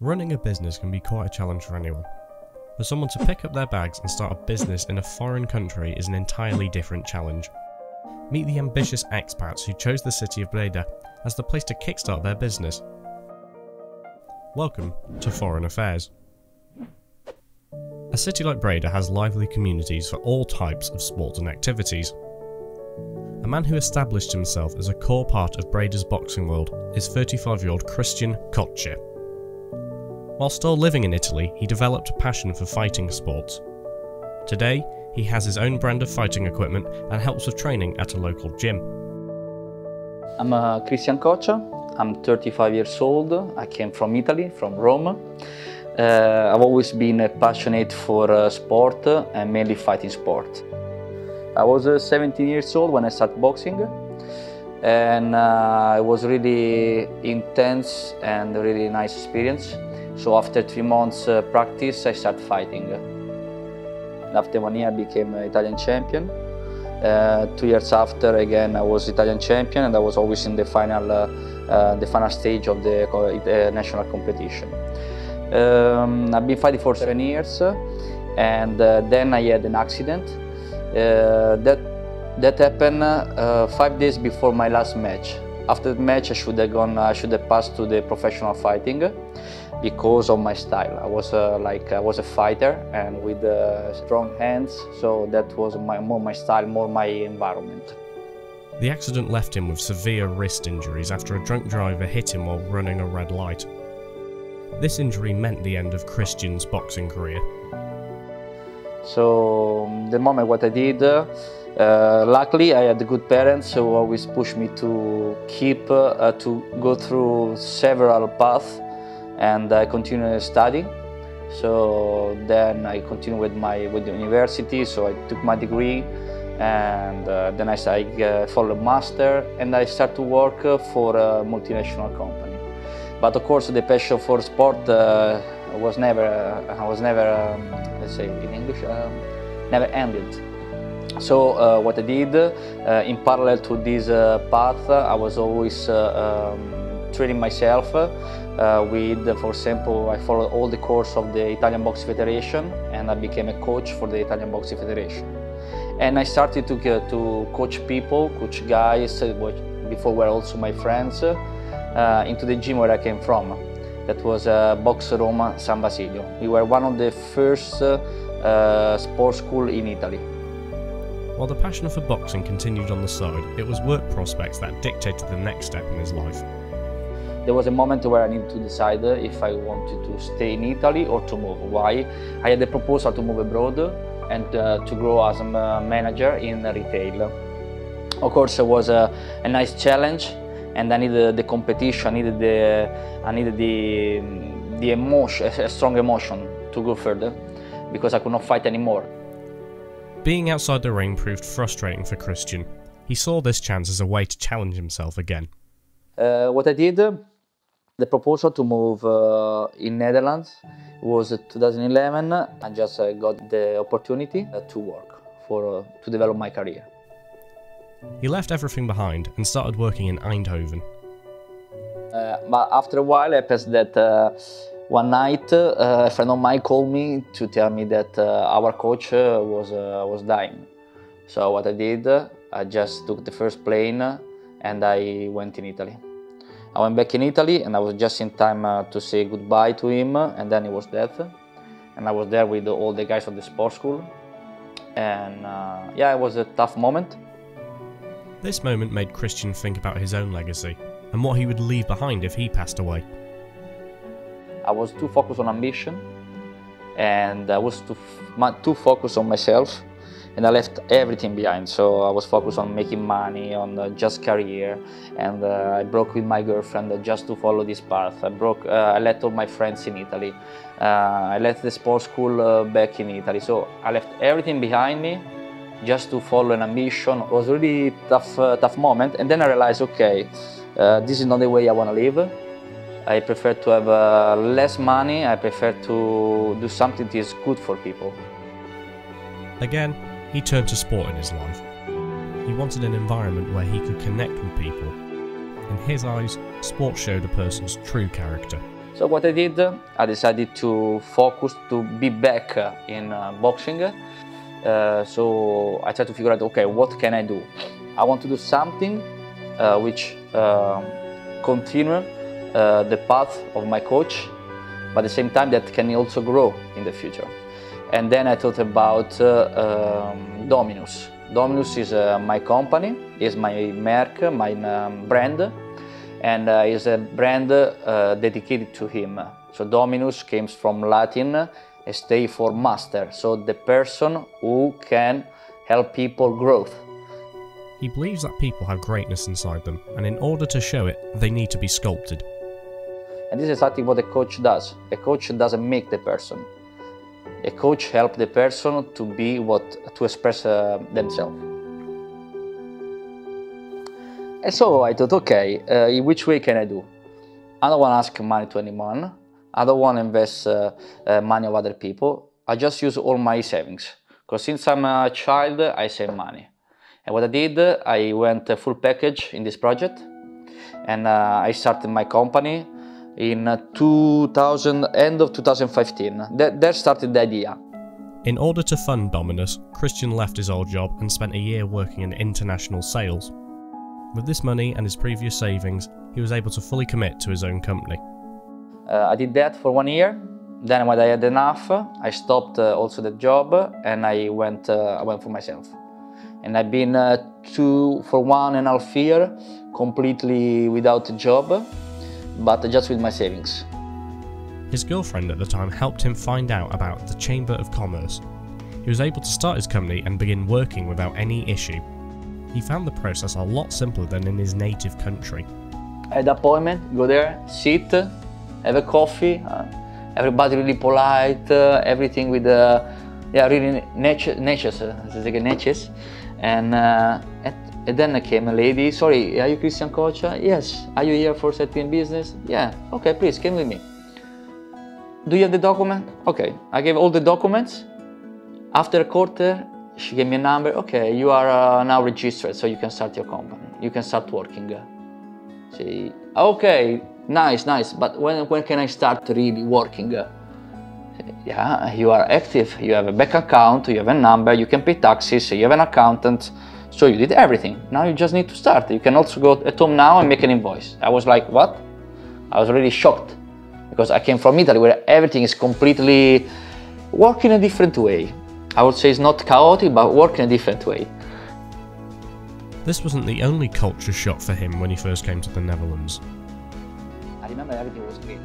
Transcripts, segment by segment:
Running a business can be quite a challenge for anyone. For someone to pick up their bags and start a business in a foreign country is an entirely different challenge. Meet the ambitious expats who chose the city of Breda as the place to kickstart their business. Welcome to Foreign Affairs. A city like Breda has lively communities for all types of sports and activities. A man who established himself as a core part of Breda's boxing world is 35-year-old Christian Kotche. While still living in Italy, he developed a passion for fighting sports. Today, he has his own brand of fighting equipment and helps with training at a local gym. I'm Christian Kotche. I'm 35 years old. I came from Italy, from Rome. I've always been passionate for sport and mainly fighting sport. I was 17 years old when I started boxing, and it was really intense and a really nice experience. So after 3 months practice, I started fighting. After 1 year, I became Italian champion. 2 years after, again, I was Italian champion, and I was always in the final stage of the national competition. I've been fighting for 7 years, and then I had an accident. That happened 5 days before my last match. After the match, I should have passed to the professional fighting because of my style. I was a fighter and with strong hands, so that was more my style, more my environment. The accident left him with severe wrist injuries after a drunk driver hit him while running a red light. This injury meant the end of Christian's boxing career. So the moment what I did, luckily I had good parents who always pushed me to to go through several paths, and I continued studying. So then I continued with the university. So I took my degree, and then I followed a master, and I started to work for a multinational company. But of course, the passion for sport was never, let's say in English, never ended. So what I did, in parallel to this path, I was always training myself for example, I followed all the course of the Italian Boxing Federation, and I became a coach for the Italian Boxing Federation. And I started to coach people, coach guys, before were also my friends, into the gym where I came from. That was Boksen Roma San Basilio. We were one of the first sports school in Italy. While the passion for boxing continued on the side, it was work prospects that dictated the next step in his life. There was a moment where I needed to decide if I wanted to stay in Italy or to move. Why? I had the proposal to move abroad and to grow as a manager in retail. Of course, it was a nice challenge, and I needed the competition. I needed the emotion, a strong emotion, to go further, because I could not fight anymore. Being outside the ring proved frustrating for Christian. He saw this chance as a way to challenge himself again. What I did, the proposal to move in Netherlands was 2011. I just got the opportunity to work to develop my career. He left everything behind and started working in Eindhoven. But after a while, it happens that one night a friend of mine called me to tell me that our coach was dying. So what I did, I just took the first plane and I went in Italy. I went back in Italy, and I was just in time to say goodbye to him, and then he was dead. And I was there with all the guys of the sports school. And yeah, it was a tough moment. This moment made Christian think about his own legacy and what he would leave behind if he passed away. I was too focused on ambition, and I was too focused on myself, and I left everything behind. So I was focused on making money, on just career, and I broke with my girlfriend just to follow this path. I left all my friends in Italy. I left the sports school back in Italy. So I left everything behind me just to follow an ambition. It was a really tough moment, and then I realized, okay, this is not the way I want to live. I prefer to have less money. I prefer to do something that is good for people. Again, he turned to sport in his life. He wanted an environment where he could connect with people. In his eyes, sport showed a person's true character. So what I did, I decided to focus to be back in boxing. So I tried to figure out, okay, what can I do? I want to do something which continue the path of my coach, but at the same time that can also grow in the future. And then I thought about Dominus. Dominus is my company, is my mark, my brand, and is a brand dedicated to him. So Dominus comes from Latin, stay for master, so the person who can help people growth. He believes that people have greatness inside them, and in order to show it, they need to be sculpted. And this is exactly what a coach does. A coach doesn't make the person. A coach helps the person to be to express themselves. And so I thought, okay, in which way can I do? I don't want to ask money to anyone. I don't want to invest money of other people. I just use all my savings. Because since I'm a child, I save money. And what I did, I went full package in this project. And I started my company in end of 2015. There started the idea. In order to fund Dominus, Christian left his old job and spent a year working in international sales. With this money and his previous savings, he was able to fully commit to his own company. I did that for 1 year. Then when I had enough, I stopped also the job and I went for myself. And I've been for 1.5 years completely without a job, but just with my savings. His girlfriend at the time helped him find out about the Chamber of Commerce. He was able to start his company and begin working without any issue. He found the process a lot simpler than in his native country. I had an appointment, go there, sit, have a coffee, everybody really polite, everything with really nice. And then came a lady, sorry, are you Christian coach? Yes. Are you here for setting business? Yeah. Okay, please, come with me. Do you have the document? Okay. I gave all the documents. After a quarter, she gave me a number. Okay, you are now registered, so you can start your company. You can start working. Say, okay, nice. But when can I start really working? Yeah, you are active. You have a bank account. You have a number. You can pay taxes. You have an accountant. So you did everything. Now you just need to start. You can also go at home now and make an invoice. I was like, what? I was really shocked because I came from Italy where everything is completely working in a different way. I would say it's not chaotic, but work in a different way. This wasn't the only culture shock for him when he first came to the Netherlands. I remember everything was clean.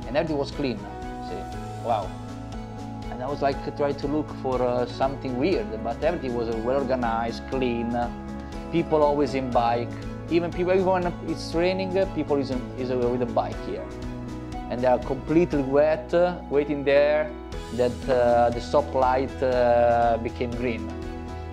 And everything was clean. See, wow. And I was like trying to look for something weird, but everything was well organized, clean. People always in bike. Even when it's raining, people is with a bike here. And they are completely wet, waiting there. That the stoplight became green.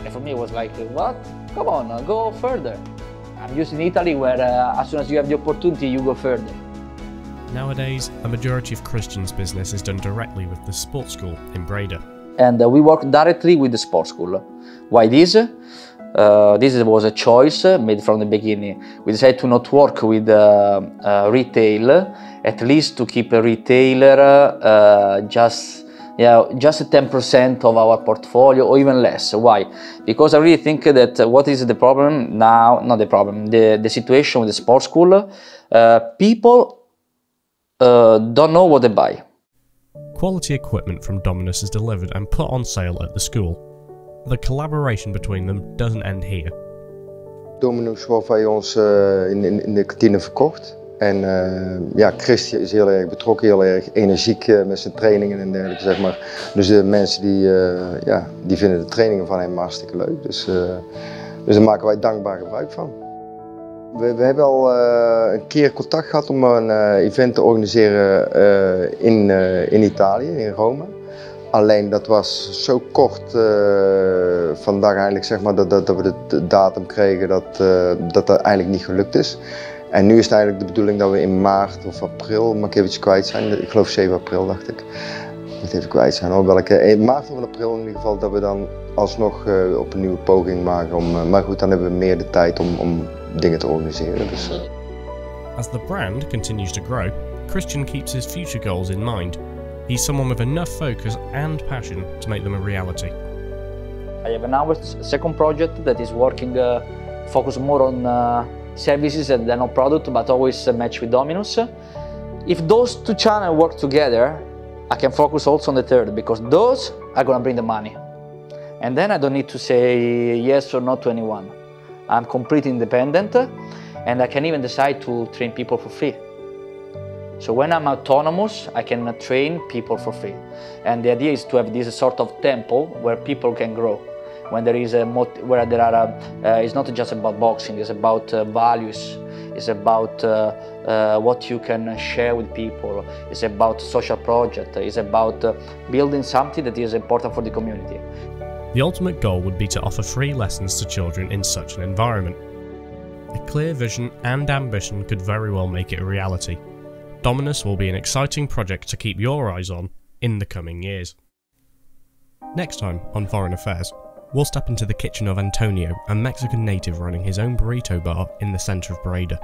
And for me it was like, what? Come on, go further. I'm used in Italy where as soon as you have the opportunity, you go further. Nowadays, a majority of Christian's business is done directly with the sports school in Breda. And we work directly with the sports school. Why this? This was a choice made from the beginning. We decided to not work with retail, at least to keep a retailer just 10% of our portfolio or even less. Why? Because I really think that what is the problem now, not the problem, the situation with the sports school, people don't know what they buy. Quality equipment from Dominus is delivered and put on sale at the school. The collaboration between them doesn't end here. Dominus wordt bij ons in de kantine verkocht. En Christian is heel erg betrokken, heel erg energiek met zijn trainingen en dergelijke, zeg maar. Dus de mensen die vinden de trainingen van hem hartstikke leuk. Dus daar maken wij dankbaar gebruik van. We hebben al een keer contact gehad om een event te organiseren in Italië, in Rome. Alleen dat was zo kort vandaag eigenlijk, zeg maar, dat we de datum kregen dat eigenlijk niet gelukt is. En nu is het eigenlijk de bedoeling dat we in maart of april, mag ik eventjes kwijt zijn, ik geloof 7 april dacht ik. Moet even kwijt zijn hoor, in maart of april in ieder geval, dat we dan alsnog op een nieuwe poging maken. Maar goed, dan hebben we meer de tijd om dingen te organiseren. Dus. As the brand continues to grow, Christian keeps his future goals in mind. He's someone with enough focus and passion to make them a reality. I have now a second project that is working, focus more on services and then on product, but always match with Dominus. If those two channels work together, I can focus also on the third, because those are going to bring the money. And then I don't need to say yes or no to anyone. I'm completely independent, and I can even decide to train people for free. So when I'm autonomous, I can train people for free. And the idea is to have this sort of temple where people can grow. When there is where there are, it's not just about boxing, it's about values, it's about what you can share with people, it's about social project, it's about building something that is important for the community. The ultimate goal would be to offer free lessons to children in such an environment. A clear vision and ambition could very well make it a reality. Dominus will be an exciting project to keep your eyes on in the coming years. Next time on Foreign Affairs, we'll step into the kitchen of Antonio, a Mexican native running his own burrito bar in the centre of Breda.